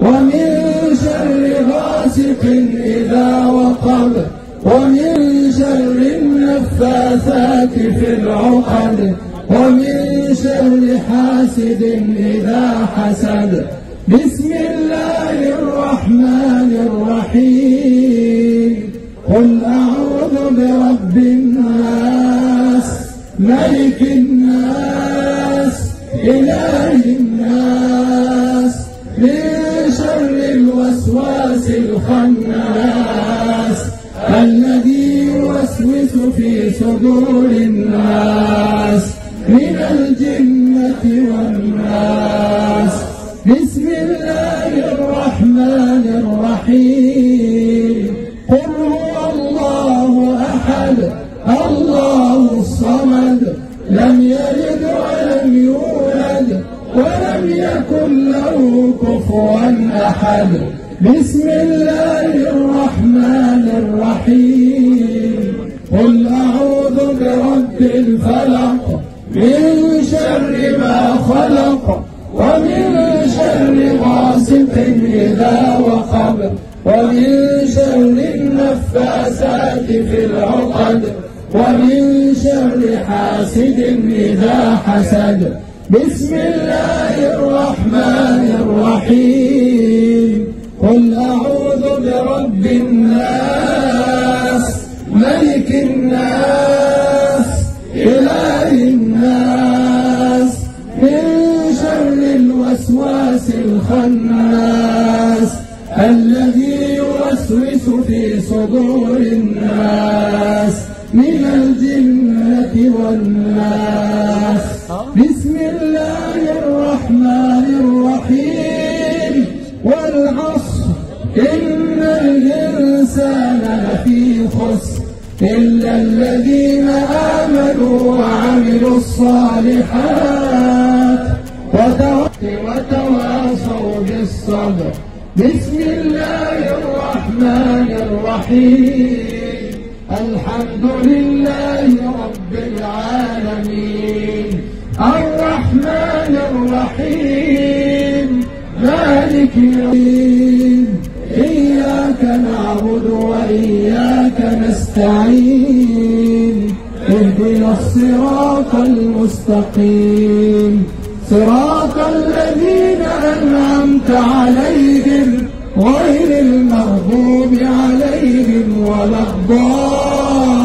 ومن شر غاسق إذا وقب، ومن شر النفاثات في العقد، ومن شر حاسد إذا حسد. بسم الله الرحمن الرحيم. قل أعوذ برب الناس، ملك الناس، إله الناس، من شر الوسواس الخناس الذي يوسوس في صدور الناس من الجنة والناس. بسم الله الرحمن الرحيم. قل هو الله أحد، الله الصمد، لم يلد ولم يولد ولم يكن له كفوا أحد. بسم الله الرحمن الرحيم. قل أعوذ برب الفلق، من شر ما خلق، ومن شر غاسق إذا وقب، ومن شر النفاثات في العقد، ومن شر حاسد إذا حسد. بسم الله الرحمن الرحيم. قل أعوذ برب الناس، ملك الناس، إله الناس، من شر الوسواس الخناس الذي يوسوس في صدور الناس من الجنة والناس. بسم الله الرحمن الرحيم. والعصر إن الإنسان لفي خسر إلا الذين آمنوا وعملوا الصالحات وتواصوا بالصبر. بسم الله الرحمن الرحيم. الحمد لله رب العالمين، الرحمن الرحيم، مالك يوم الدين. إياك نعبد وإياك نستعين. اهدنا الصراط المستقيم، صراط الذين أنعمت عليهم غير المغضوب عليهم ولا الضالين.